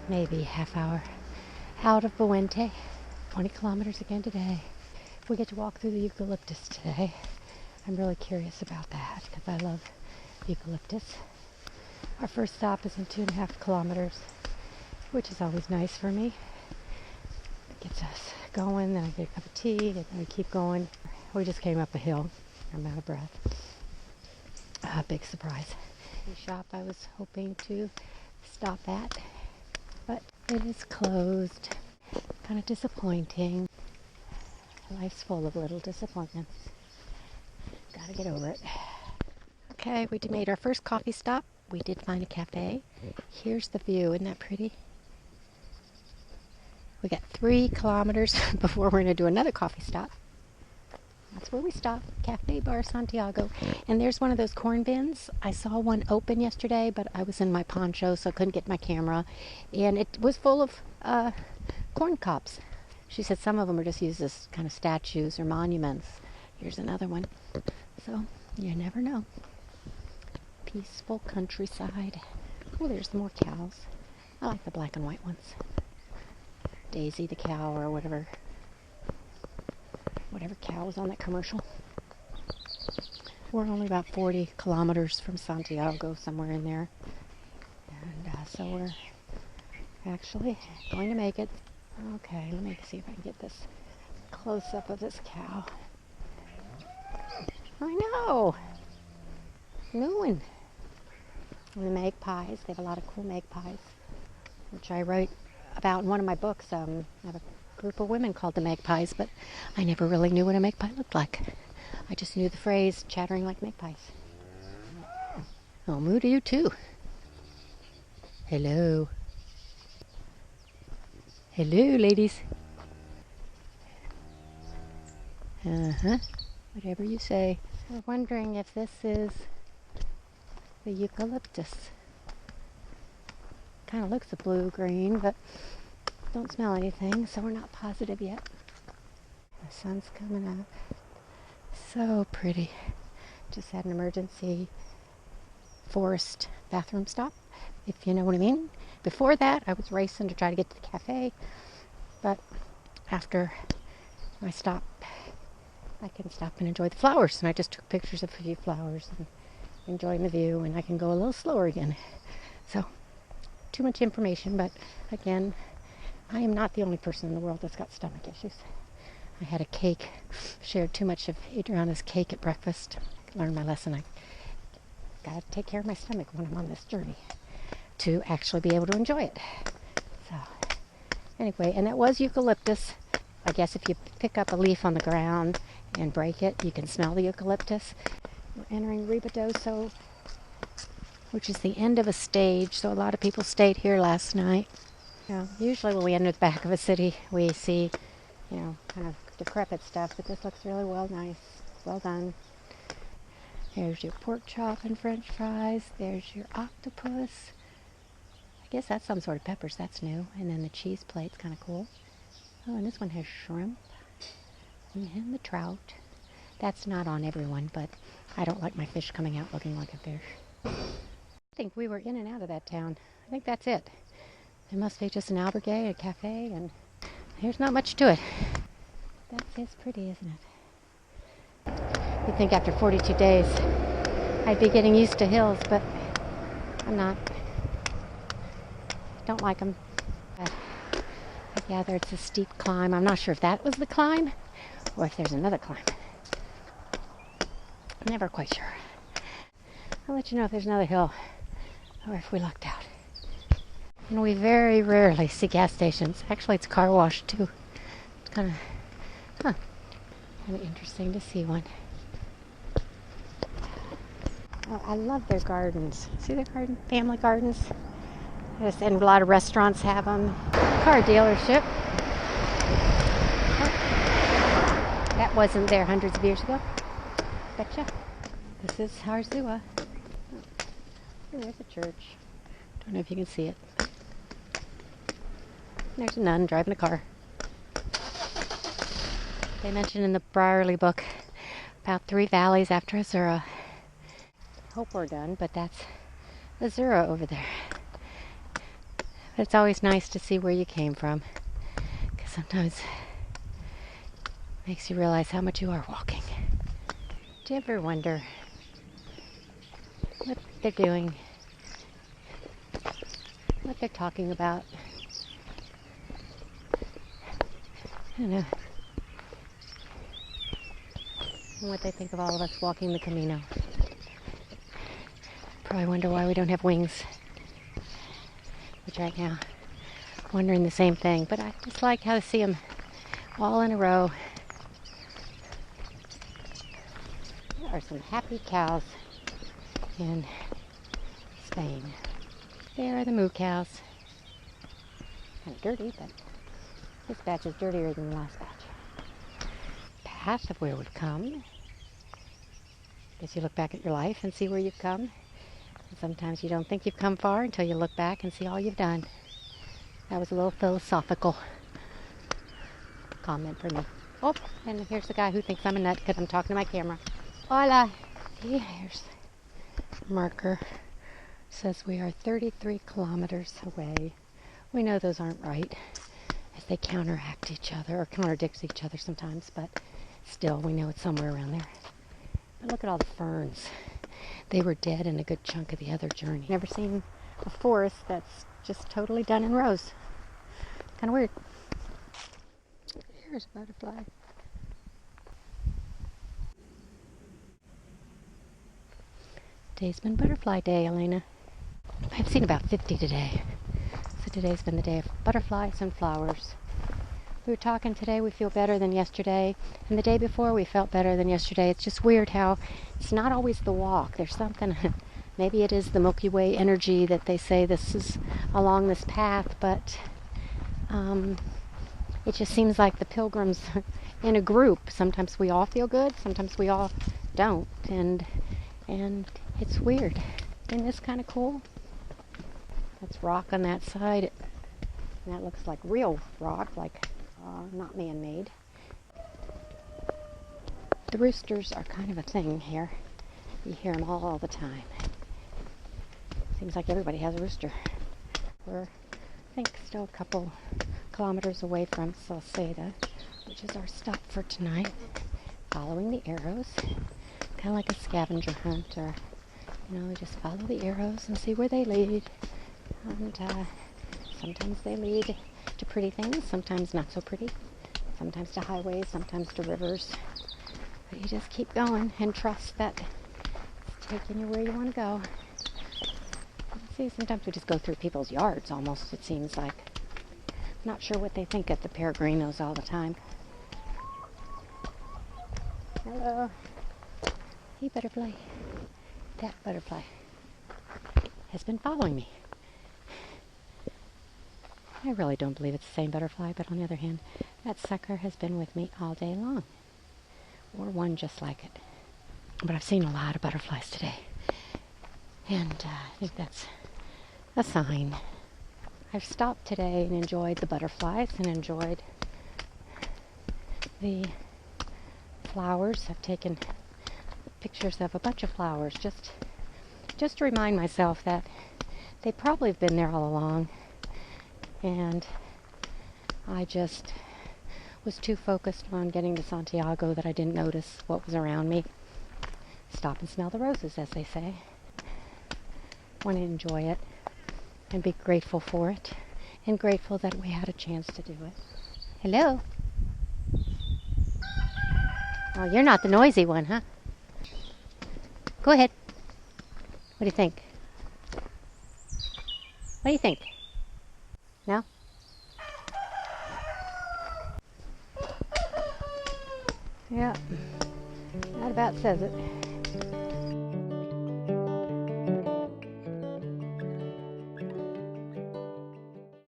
maybe half hour out of Boente. 20 kilometers again today. We get to walk through the eucalyptus today. I'm really curious about that because I love eucalyptus. Our first stop is in 2.5 kilometers, which is always nice for me. It gets us going, then I get a cup of tea, and then we keep going. We just came up a hill. I'm out of breath. Big surprise. The shop I was hoping to stop at, but it is closed. Kind of disappointing. Life's full of little disappointments. Gotta get over it. Okay, we made our first coffee stop. We did find a cafe. Here's the view. Isn't that pretty? We got 3 kilometers before we're going to do another coffee stop. That's where we stopped, Cafe Bar Santiago. And there's one of those corn bins. I saw one open yesterday, but I was in my poncho, so I couldn't get my camera. And it was full of corn cobs. She said some of them are just used as kind of statues or monuments. Here's another one. So you never know. Peaceful countryside. Oh, there's more cows. I like the black and white ones. Daisy the cow, or whatever cow was on that commercial. We're only about 40 kilometers from Santiago, somewhere in there. And so we're actually going to make it. Okay, let me see if I can get this close-up of this cow. I know! Mooing. And the magpies, they have a lot of cool magpies, which I wrote about in one of my books. I have a group of women called the Magpies, but I never really knew what a magpie looked like. I just knew the phrase, chattering like magpies. Oh, moo to you too. Hello. Hello, ladies. Uh-huh. Whatever you say. We're wondering if this is the eucalyptus. Kind of looks a blue-green, but don't smell anything, so we're not positive yet. The sun's coming up. So pretty. Just had an emergency forest bathroom stop, if you know what I mean. Before that, I was racing to try to get to the cafe, but after my stop, I can stop and enjoy the flowers. And I just took pictures of a few flowers and enjoying the view, and I can go a little slower again. So, too much information, but again, I am not the only person in the world that's got stomach issues. I had a cake, shared too much of Adriana's cake at breakfast. I learned my lesson. I gotta take care of my stomach when I'm on this journey to actually be able to enjoy it. So, anyway, and that was eucalyptus. I guess if you pick up a leaf on the ground and break it, you can smell the eucalyptus. We're entering Ribadoso, which is the end of a stage, so a lot of people stayed here last night. Usually when we enter the back of a city, we see, kind of decrepit stuff, but this looks really nice. Well done. There's your pork chop and french fries. There's your octopus. I guess that's some sort of peppers. That's new. And then the cheese plate's kind of cool. Oh, and this one has shrimp. And the trout. That's not on everyone, but I don't like my fish coming out looking like a fish. I think we were in and out of that town. I think that's it. There must be just an albergue, a cafe, and there's not much to it. That is pretty, isn't it? You'd think after 42 days I'd be getting used to hills, but I'm not. Don't like them. I gather it's a steep climb. I'm not sure if that was the climb or if there's another climb. I'm never quite sure. I'll let you know if there's another hill or if we lucked out. And we very rarely see gas stations. Actually, it's car wash too. It's kind of interesting to see one. Oh, I love their gardens. See their garden? Family gardens. Yes, and a lot of restaurants have them. Car dealership. Oh, that wasn't there hundreds of years ago. Betcha. This is Harzua. Oh, there's a church. Don't know if you can see it. There's a nun driving a car. They mentioned in the Brierley book about 3 valleys after Azura. Hope we're done, but that's Azura over there. But it's always nice to see where you came from, because sometimes it makes you realize how much you are walking. Do you ever wonder what they're doing, what they're talking about? I don't know. And what they think of all of us walking the Camino. Probably wonder why we don't have wings. Which right now, wondering the same thing. But I just like how to see them all in a row. There are some happy cows in Spain. There are the moo cows. Kind of dirty, but this batch is dirtier than the last batch. Path of where we've come. Guess you look back at your life and see where you've come. And sometimes you don't think you've come far until you look back and see all you've done. That was a little philosophical comment for me. Oh, and here's the guy who thinks I'm a nut because I'm talking to my camera. Hola. See, here's a marker. Says we are 33 kilometers away. We know those aren't right, as they counteract each other, or contradict each other sometimes, but still, we know it's somewhere around there. But look at all the ferns. They were dead in a good chunk of the other journey. Never seen a forest that's just totally done in rows. Kind of weird. Here's a butterfly. Today's been butterfly day, Elena. I've seen about 50 today. So today's been the day of butterflies and flowers. We were talking today, we feel better than yesterday. And the day before, we felt better than yesterday. It's just weird how it's not always the walk. There's something, maybe it is the Milky Way energy that they say this is along this path, but it just seems like the pilgrims in a group. Sometimes we all feel good, sometimes we all don't. And it's weird. Isn't this kind of cool? That's rock on that side. And that looks like real rock, like not man-made. The roosters are kind of a thing here. You hear them all the time. Seems like everybody has a rooster. We're, I think, still a couple kilometers away from Salceda, which is our stop for tonight. Following the arrows, kind of like a scavenger hunt, or we just follow the arrows and see where they lead. And sometimes they lead to pretty things, sometimes not so pretty, sometimes to highways, sometimes to rivers. But you just keep going and trust that it's taking you where you want to go. See, sometimes we just go through people's yards almost, it seems like. Not sure what they think at the Peregrinos all the time. Hello. Hey, butterfly. That butterfly has been following me. I really don't believe it's the same butterfly, but on the other hand, that sucker has been with me all day long. Or one just like it. But I've seen a lot of butterflies today. And I think that's a sign. I've stopped today and enjoyed the butterflies and enjoyed the flowers. I've taken pictures of a bunch of flowers just to remind myself that they probably have been there all along. And I just was too focused on getting to Santiago that I didn't notice what was around me. Stop and smell the roses, as they say. Want to enjoy it and be grateful for it, and grateful that we had a chance to do it. Hello. Oh, you're not the noisy one, huh? Go ahead. What do you think? What do you think? No? Yeah. That about says it.